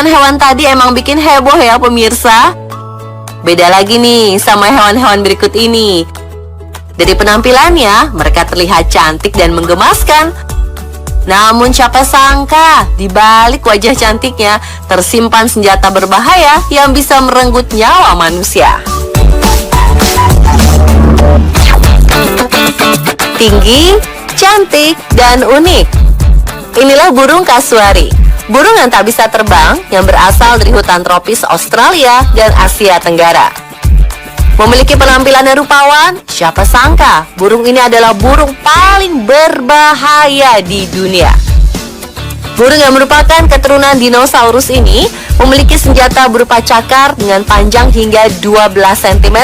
hewan-hewan tadi emang bikin heboh ya pemirsa. Beda lagi nih sama hewan-hewan berikut ini. Dari penampilannya, mereka terlihat cantik dan menggemaskan. Namun siapa sangka, di balik wajah cantiknya tersimpan senjata berbahaya yang bisa merenggut nyawa manusia. Tinggi, cantik, dan unik. Inilah burung kasuari. Burung yang tak bisa terbang yang berasal dari hutan tropis Australia dan Asia Tenggara. Memiliki penampilan yang rupawan, siapa sangka burung ini adalah burung paling berbahaya di dunia. Burung yang merupakan keturunan dinosaurus ini memiliki senjata berupa cakar dengan panjang hingga 12 cm.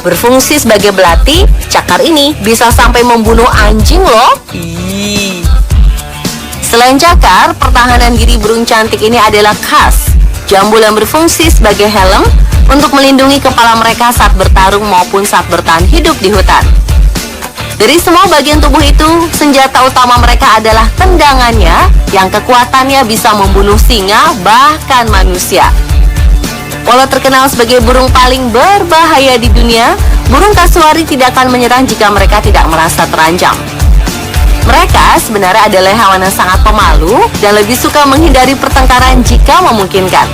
Berfungsi sebagai belati, cakar ini bisa sampai membunuh anjing loh. Selain cakar, pertahanan diri burung cantik ini adalah khas. Jambul yang berfungsi sebagai helm untuk melindungi kepala mereka saat bertarung maupun saat bertahan hidup di hutan. Dari semua bagian tubuh itu, senjata utama mereka adalah tendangannya yang kekuatannya bisa membunuh singa bahkan manusia. Walau terkenal sebagai burung paling berbahaya di dunia, burung kasuari tidak akan menyerang jika mereka tidak merasa terancam. Mereka sebenarnya adalah hewan yang sangat pemalu dan lebih suka menghindari pertengkaran jika memungkinkan.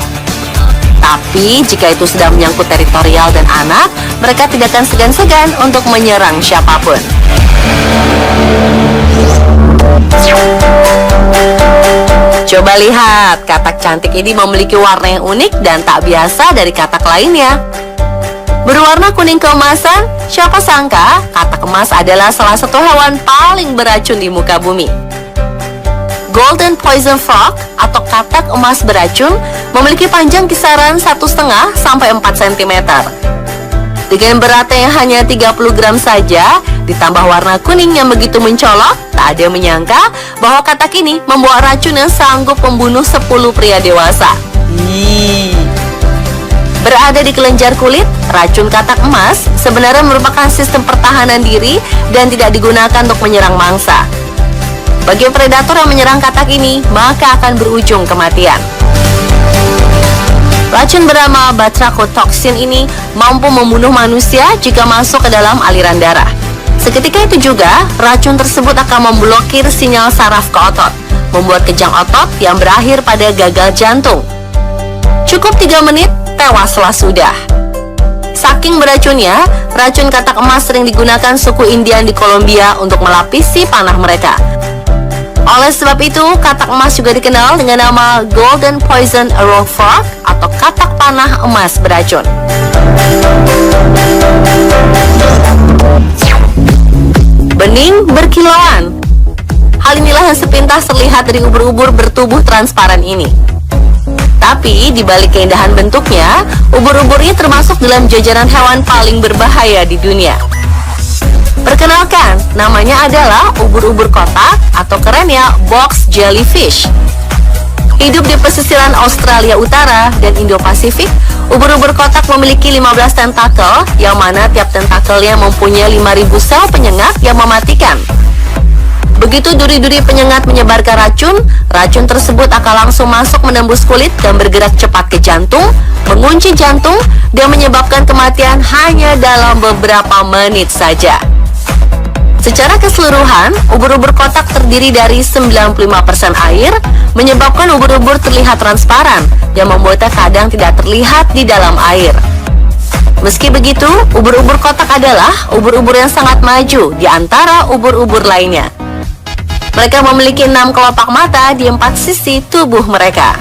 Tapi jika itu sudah menyangkut teritorial dan anak, mereka tidak akan segan-segan untuk menyerang siapapun. Coba lihat, katak cantik ini memiliki warna yang unik dan tak biasa dari katak lainnya. Berwarna kuning keemasan, siapa sangka katak emas adalah salah satu hewan paling beracun di muka bumi. Golden Poison Frog atau katak emas beracun memiliki panjang kisaran 1,5 sampai 4 cm. Dengan beratnya yang hanya 30 gram saja, ditambah warna kuning yang begitu mencolok, tak ada yang menyangka bahwa katak ini membawa racun yang sanggup membunuh 10 pria dewasa. Berada di kelenjar kulit, racun katak emas sebenarnya merupakan sistem pertahanan diri dan tidak digunakan untuk menyerang mangsa. Bagi predator yang menyerang katak ini, maka akan berujung kematian. Racun bernama batrachotoxin ini mampu membunuh manusia jika masuk ke dalam aliran darah. Seketika itu juga, racun tersebut akan memblokir sinyal saraf ke otot, membuat kejang otot yang berakhir pada gagal jantung. Cukup 3 menit, tewaslah sudah. Saking beracunnya, racun katak emas sering digunakan suku Indian di Kolombia untuk melapisi panah mereka. Oleh sebab itu, katak emas juga dikenal dengan nama Golden Poison Arrow Frog atau katak panah emas beracun. Bening berkilauan. Hal inilah yang sepintas terlihat dari ubur-ubur bertubuh transparan ini. Tapi di balik keindahan bentuknya, ubur-ubur ini termasuk dalam jajaran hewan paling berbahaya di dunia. Perkenalkan, namanya adalah ubur-ubur kotak atau kerennya box jellyfish. Hidup di pesisiran Australia Utara dan Indo-Pasifik, ubur-ubur kotak memiliki 15 tentakel yang mana tiap tentakelnya mempunyai 5.000 sel penyengat yang mematikan. Begitu duri-duri penyengat menyebarkan racun, racun tersebut akan langsung masuk menembus kulit dan bergerak cepat ke jantung, mengunci jantung, dan menyebabkan kematian hanya dalam beberapa menit saja. Secara keseluruhan, ubur-ubur kotak terdiri dari 95% air, menyebabkan ubur-ubur terlihat transparan, yang membuatnya kadang tidak terlihat di dalam air. Meski begitu, ubur-ubur kotak adalah ubur-ubur yang sangat maju di antara ubur-ubur lainnya. Mereka memiliki 6 kelopak mata di 4 sisi tubuh mereka.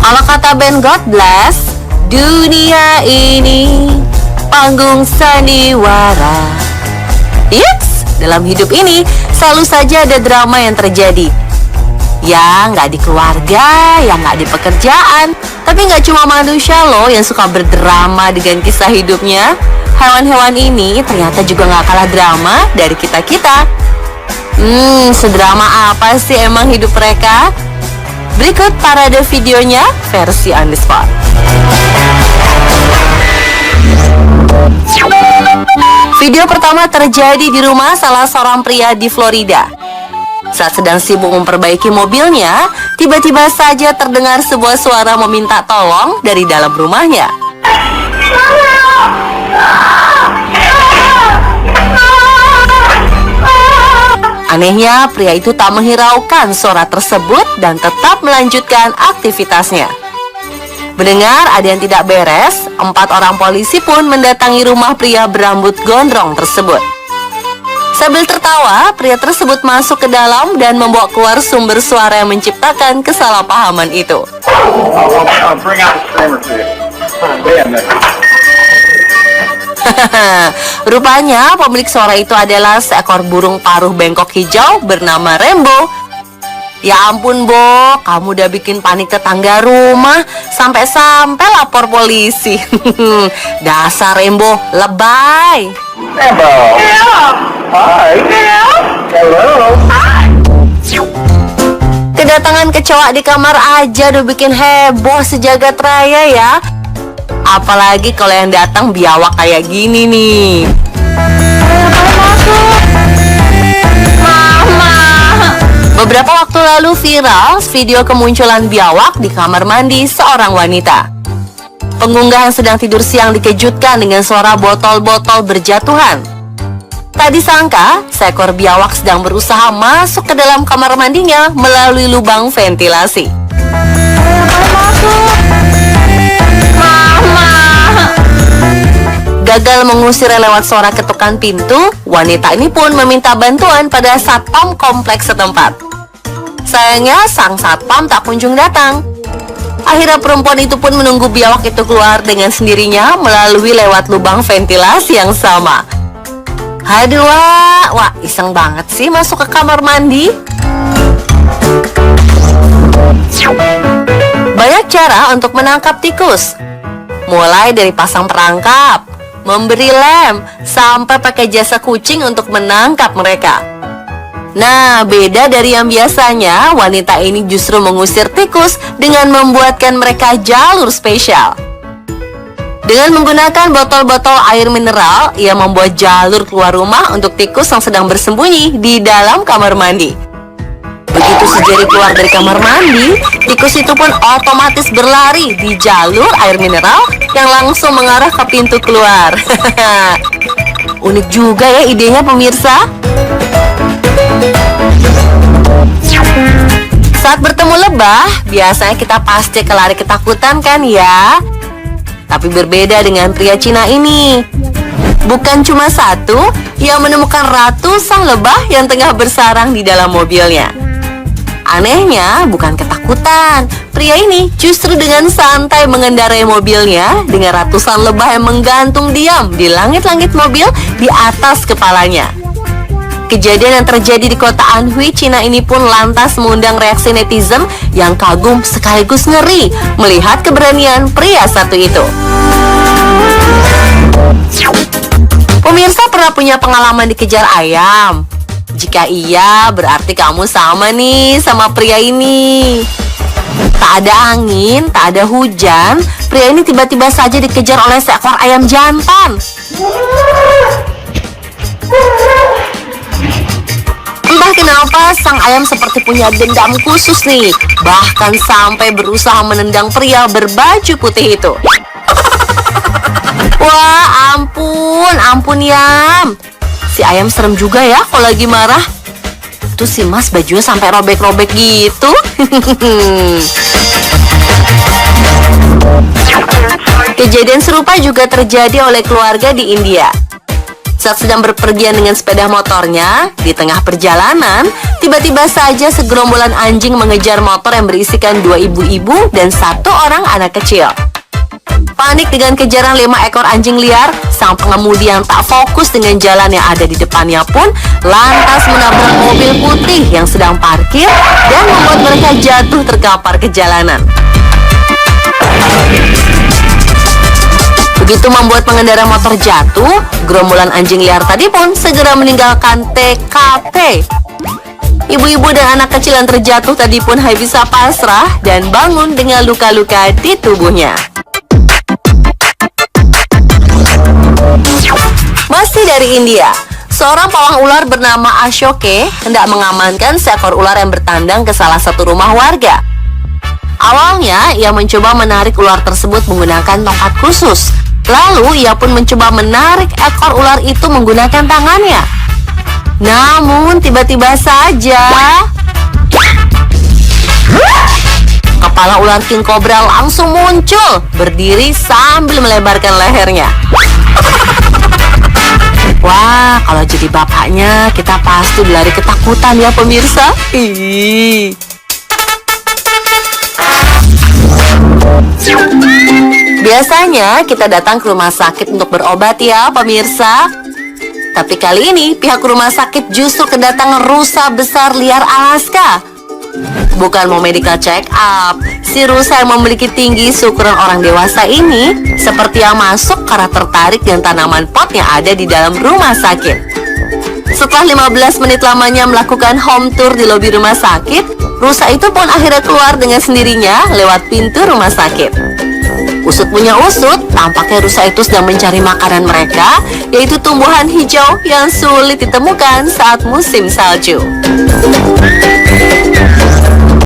Kalau kata band God Bless, dunia ini panggung sandiwara. Yups, dalam hidup ini selalu saja ada drama yang terjadi. Ya, nggak di keluarga, ya nggak di pekerjaan. Tapi nggak cuma manusia loh yang suka berdrama dengan kisah hidupnya. Hewan-hewan ini ternyata juga nggak kalah drama dari kita-kita. Sedrama apa sih emang hidup mereka? Berikut parade videonya versi on the spot. Video pertama terjadi di rumah salah seorang pria di Florida. Saat sedang sibuk memperbaiki mobilnya, tiba-tiba saja terdengar sebuah suara meminta tolong dari dalam rumahnya. Anehnya, pria itu tak menghiraukan suara tersebut dan tetap melanjutkan aktivitasnya. Mendengar ada yang tidak beres, 4 orang polisi pun mendatangi rumah pria berambut gondrong tersebut. Sambil tertawa, pria tersebut masuk ke dalam dan membawa keluar sumber suara yang menciptakan kesalahpahaman itu. Rupanya pemilik suara itu adalah seekor burung paruh bengkok hijau bernama Rembo. Ya ampun, Bo, kamu udah bikin panik tetangga rumah, sampai-sampai lapor polisi. Dasar Rembo, lebay. Rembo. Hi. Hello. Kedatangan kecoa di kamar aja udah bikin heboh sejagat raya ya. Apalagi kalau yang datang biawak kayak gini nih. Beberapa waktu lalu viral video kemunculan biawak di kamar mandi seorang wanita. Pengunggah yang sedang tidur siang dikejutkan dengan suara botol-botol berjatuhan. Tak disangka, seekor biawak sedang berusaha masuk ke dalam kamar mandinya melalui lubang ventilasi. Gagal mengusirnya lewat suara ketukan pintu, wanita ini pun meminta bantuan pada satpam kompleks setempat. Sayangnya, sang satpam tak kunjung datang. Akhirnya perempuan itu pun menunggu biawak itu keluar dengan sendirinya melalui lewat lubang ventilasi yang sama. Aduh, wah, iseng banget sih masuk ke kamar mandi. Banyak cara untuk menangkap tikus. Mulai dari pasang perangkap, memberi lem, sampai pakai jasa kucing untuk menangkap mereka. Nah, beda dari yang biasanya, wanita ini justru mengusir tikus dengan membuatkan mereka jalur spesial. Dengan menggunakan botol-botol air mineral, ia membuat jalur keluar rumah untuk tikus yang sedang bersembunyi di dalam kamar mandi. Begitu si Jerry keluar dari kamar mandi, tikus itu pun otomatis berlari di jalur air mineral yang langsung mengarah ke pintu keluar. Unik juga ya idenya, pemirsa. Saat bertemu lebah, biasanya kita pasti kelari ketakutan kan ya? Tapi berbeda dengan pria Cina ini. Bukan cuma satu, ia menemukan ratusan lebah yang tengah bersarang di dalam mobilnya. Anehnya, bukan ketakutan. Pria ini justru dengan santai mengendarai mobilnya dengan ratusan lebah yang menggantung diam di langit-langit mobil di atas kepalanya. Kejadian yang terjadi di kota Anhui, Cina ini pun lantas mengundang reaksi netizen yang kagum sekaligus ngeri melihat keberanian pria satu itu. Pemirsa pernah punya pengalaman dikejar ayam? Jika iya, berarti kamu sama nih sama pria ini. Tak ada angin, tak ada hujan, pria ini tiba-tiba saja dikejar oleh seekor ayam jantan. Entah kenapa sang ayam seperti punya dendam khusus nih, bahkan sampai berusaha menendang pria berbaju putih itu. Wah, ampun Yam. Si ayam serem juga ya kalau lagi marah. Tuh si Mas bajunya sampai robek-robek gitu. Kejadian serupa juga terjadi oleh keluarga di India. Saat sedang berpergian dengan sepeda motornya, di tengah perjalanan, tiba-tiba saja segerombolan anjing mengejar motor yang berisikan 2 ibu-ibu dan 1 orang anak kecil. Panik dengan kejaran 5 ekor anjing liar, sang pengemudi yang tak fokus dengan jalan yang ada di depannya pun lantas menabrak mobil putih yang sedang parkir dan membuat mereka jatuh terkapar ke jalanan. Begitu membuat pengendara motor jatuh, gerombolan anjing liar tadi pun segera meninggalkan TKP. Ibu-ibu dan anak kecil yang terjatuh tadi pun bisa pasrah dan bangun dengan luka-luka di tubuhnya. Ini dari India. Seorang pawang ular bernama Ashoke hendak mengamankan seekor ular yang bertandang ke salah satu rumah warga. Awalnya, ia mencoba menarik ular tersebut menggunakan tongkat khusus. Lalu, ia pun mencoba menarik ekor ular itu menggunakan tangannya. Namun, tiba-tiba saja kepala ular king cobra langsung muncul, berdiri sambil melebarkan lehernya. Wah, kalau jadi bapaknya, kita pasti berlari ketakutan ya pemirsa. Ih. Biasanya kita datang ke rumah sakit untuk berobat ya pemirsa. Tapi kali ini pihak rumah sakit justru kedatangan rusa besar liar Alaska. Bukan mau medical check up, si rusa yang memiliki tinggi seukuran orang dewasa ini seperti yang masuk karena tertarik dengan tanaman pot yang ada di dalam rumah sakit. Setelah 15 menit lamanya melakukan home tour di lobi rumah sakit, rusa itu pun akhirnya keluar dengan sendirinya lewat pintu rumah sakit. Usut punya usut, tampaknya rusa itu sedang mencari makanan mereka, yaitu tumbuhan hijau yang sulit ditemukan saat musim salju.